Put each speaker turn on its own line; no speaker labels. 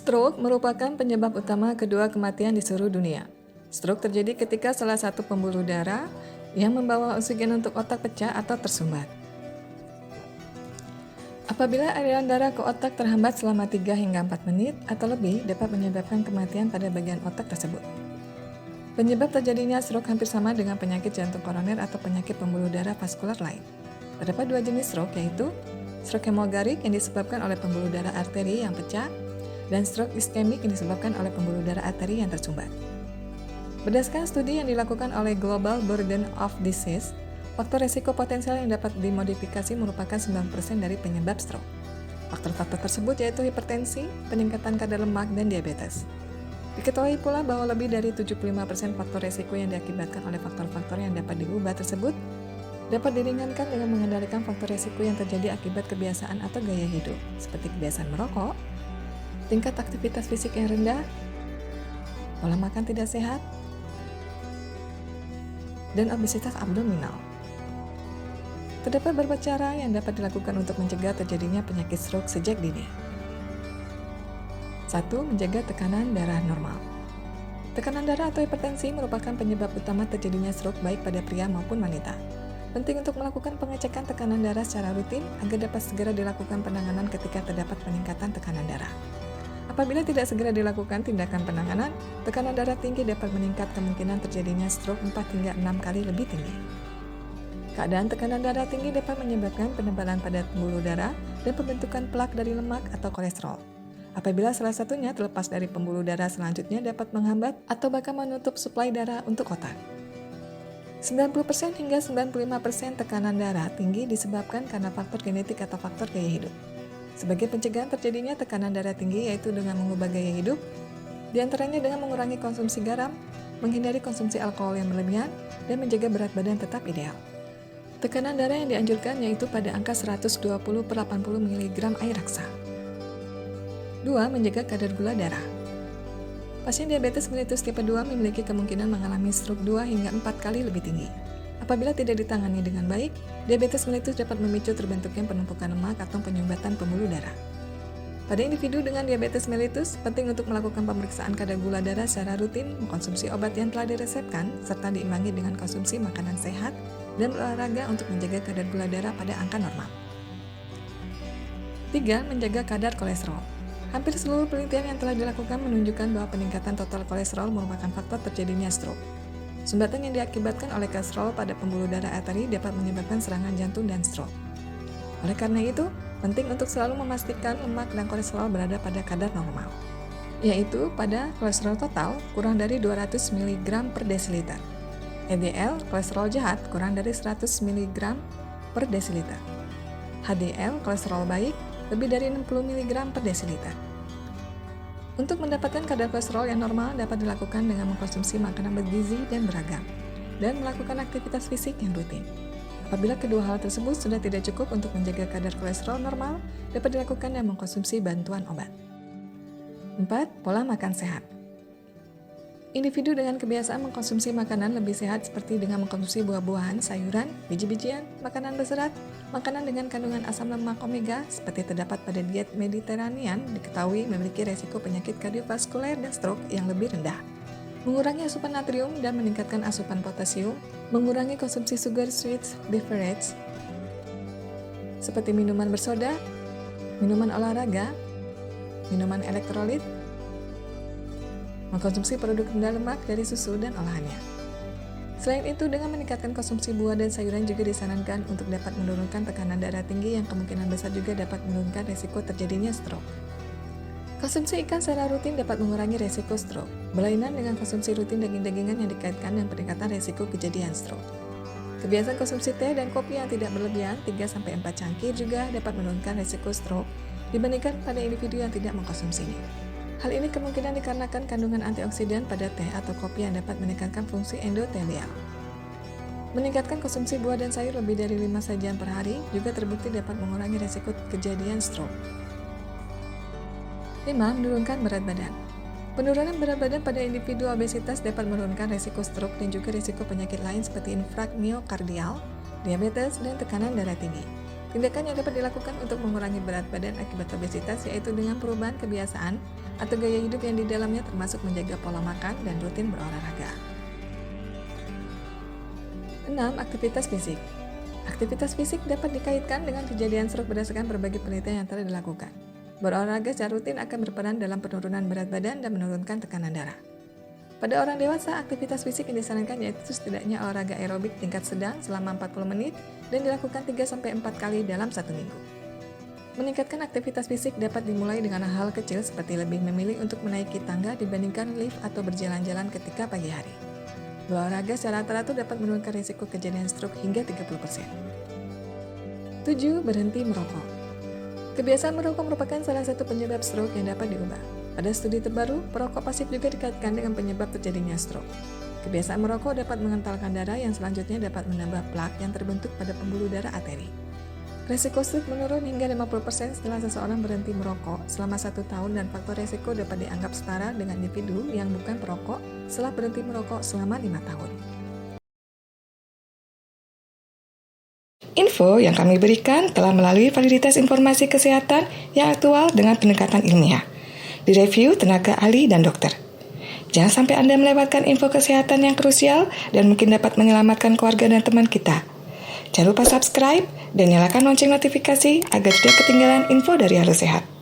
Stroke merupakan penyebab utama kedua kematian di seluruh dunia. Stroke terjadi ketika salah satu pembuluh darah yang membawa oksigen untuk otak pecah atau tersumbat. Apabila aliran darah ke otak terhambat selama 3 hingga 4 menit atau lebih dapat menyebabkan kematian pada bagian otak tersebut. Penyebab terjadinya stroke hampir sama dengan penyakit jantung koroner atau penyakit pembuluh darah vaskular lain. Terdapat 2 jenis stroke, yaitu stroke hemogarik yang disebabkan oleh pembuluh darah arteri yang pecah dan stroke iskemik yang disebabkan oleh pembuluh darah arteri yang tersumbat. Berdasarkan studi yang dilakukan oleh Global Burden of Disease, faktor resiko potensial yang dapat dimodifikasi merupakan 9% dari penyebab stroke. Faktor-faktor tersebut yaitu hipertensi, peningkatan kadar lemak, dan diabetes. Diketahui pula bahwa lebih dari 75% faktor resiko yang diakibatkan oleh faktor-faktor yang dapat diubah tersebut dapat diringankan dengan mengendalikan faktor resiko yang terjadi akibat kebiasaan atau gaya hidup, seperti kebiasaan merokok, tingkat aktivitas fisik yang rendah, pola makan tidak sehat, dan obesitas abdominal. Terdapat beberapa cara yang dapat dilakukan untuk mencegah terjadinya penyakit stroke sejak dini. 1. Menjaga tekanan darah normal. Tekanan darah atau hipertensi merupakan penyebab utama terjadinya stroke baik pada pria maupun wanita. Penting untuk melakukan pengecekan tekanan darah secara rutin agar dapat segera dilakukan penanganan ketika terdapat peningkatan tekanan darah. Apabila tidak segera dilakukan tindakan penanganan, tekanan darah tinggi dapat meningkat kemungkinan terjadinya stroke 4 hingga 6 kali lebih tinggi. Keadaan tekanan darah tinggi dapat menyebabkan penebalan pada pembuluh darah dan pembentukan plak dari lemak atau kolesterol. Apabila salah satunya terlepas dari pembuluh darah selanjutnya dapat menghambat atau bahkan menutup suplai darah untuk otak. 90% hingga 95% tekanan darah tinggi disebabkan karena faktor genetik atau faktor gaya hidup. Sebagai pencegahan terjadinya tekanan darah tinggi yaitu dengan mengubah gaya hidup, diantaranya dengan mengurangi konsumsi garam, menghindari konsumsi alkohol yang berlebihan, dan menjaga berat badan tetap ideal. Tekanan darah yang dianjurkan yaitu pada angka 120/80 mg air raksa. 2. Menjaga kadar gula darah. Pasien diabetes mellitus tipe 2 memiliki kemungkinan mengalami stroke 2 hingga 4 kali lebih tinggi. Apabila tidak ditangani dengan baik, diabetes mellitus dapat memicu terbentuknya penumpukan lemak atau penyumbatan pembuluh darah. Pada individu dengan diabetes mellitus, penting untuk melakukan pemeriksaan kadar gula darah secara rutin, mengkonsumsi obat yang telah diresepkan, serta diimbangi dengan konsumsi makanan sehat dan berolahraga untuk menjaga kadar gula darah pada angka normal. 3. Menjaga kadar kolesterol. Hampir seluruh penelitian yang telah dilakukan menunjukkan bahwa peningkatan total kolesterol merupakan faktor terjadinya stroke. Sumbatan yang diakibatkan oleh kolesterol pada pembuluh darah arteri dapat menyebabkan serangan jantung dan stroke. Oleh karena itu, penting untuk selalu memastikan lemak dan kolesterol berada pada kadar normal, yaitu pada kolesterol total kurang dari 200 mg per desiliter. LDL, kolesterol jahat, kurang dari 100 mg per desiliter. HDL, kolesterol baik, lebih dari 60 mg per desiliter. Untuk mendapatkan kadar kolesterol yang normal dapat dilakukan dengan mengkonsumsi makanan bergizi dan beragam, dan melakukan aktivitas fisik yang rutin. Apabila kedua hal tersebut sudah tidak cukup untuk menjaga kadar kolesterol normal, dapat dilakukan dengan mengkonsumsi bantuan obat. 4. Pola makan sehat. Individu dengan kebiasaan mengkonsumsi makanan lebih sehat seperti dengan mengkonsumsi buah-buahan, sayuran, biji-bijian, makanan berserat, makanan dengan kandungan asam lemak omega seperti terdapat pada diet Mediterranean diketahui memiliki resiko penyakit kardiovaskuler dan stroke yang lebih rendah. Mengurangi asupan natrium dan meningkatkan asupan potasium, mengurangi konsumsi sugar sweet beverage seperti minuman bersoda, minuman olahraga, minuman elektrolit, mengkonsumsi produk rendah lemak dari susu dan olahannya. Selain itu, dengan meningkatkan konsumsi buah dan sayuran juga disarankan untuk dapat menurunkan tekanan darah tinggi yang kemungkinan besar juga dapat menurunkan risiko terjadinya stroke. Konsumsi ikan secara rutin dapat mengurangi risiko stroke, berlainan dengan konsumsi rutin daging-dagingan yang dikaitkan dengan peningkatan risiko kejadian stroke. Kebiasaan konsumsi teh dan kopi yang tidak berlebihan 3-4 cangkir juga dapat menurunkan risiko stroke dibandingkan pada individu yang tidak mengkonsumsinya. Hal ini kemungkinan dikarenakan kandungan antioksidan pada teh atau kopi yang dapat meningkatkan fungsi endotelial. Meningkatkan konsumsi buah dan sayur lebih dari 5 sajian per hari juga terbukti dapat mengurangi risiko kejadian stroke. 5. Menurunkan berat badan. Penurunan berat badan pada individu obesitas dapat menurunkan risiko stroke dan juga risiko penyakit lain seperti infark miokardial, diabetes, dan tekanan darah tinggi. Tindakan yang dapat dilakukan untuk mengurangi berat badan akibat obesitas yaitu dengan perubahan kebiasaan atau gaya hidup yang di dalamnya termasuk menjaga pola makan dan rutin berolahraga. 6. Aktivitas fisik. Aktivitas fisik dapat dikaitkan dengan kejadian stroke berdasarkan berbagai penelitian yang telah dilakukan. Berolahraga secara rutin akan berperan dalam penurunan berat badan dan menurunkan tekanan darah. Pada orang dewasa, aktivitas fisik yang disarankan yaitu setidaknya olahraga aerobik tingkat sedang selama 40 menit dan dilakukan 3-4 kali dalam 1 minggu. Meningkatkan aktivitas fisik dapat dimulai dengan hal kecil seperti lebih memilih untuk menaiki tangga dibandingkan lift atau berjalan-jalan ketika pagi hari. Berolahraga secara teratur dapat menurunkan risiko kejadian stroke hingga 30%. 7. Berhenti merokok. Kebiasaan merokok merupakan salah satu penyebab stroke yang dapat diubah. Pada studi terbaru, perokok pasif juga dikaitkan dengan penyebab terjadinya stroke. Kebiasaan merokok dapat mengentalkan darah yang selanjutnya dapat menambah plak yang terbentuk pada pembuluh darah arteri. Resiko stroke menurun hingga 50% setelah seseorang berhenti merokok selama 1 tahun dan faktor resiko dapat dianggap setara dengan individu yang bukan perokok setelah berhenti merokok selama 5 tahun. Info yang kami berikan telah melalui validitas informasi kesehatan yang aktual dengan pendekatan ilmiah. Direview tenaga ahli dan dokter. Jangan sampai Anda melewatkan info kesehatan yang krusial dan mungkin dapat menyelamatkan keluarga dan teman kita. Jangan lupa subscribe dan nyalakan lonceng notifikasi agar tidak ketinggalan info dari Halo Sehat.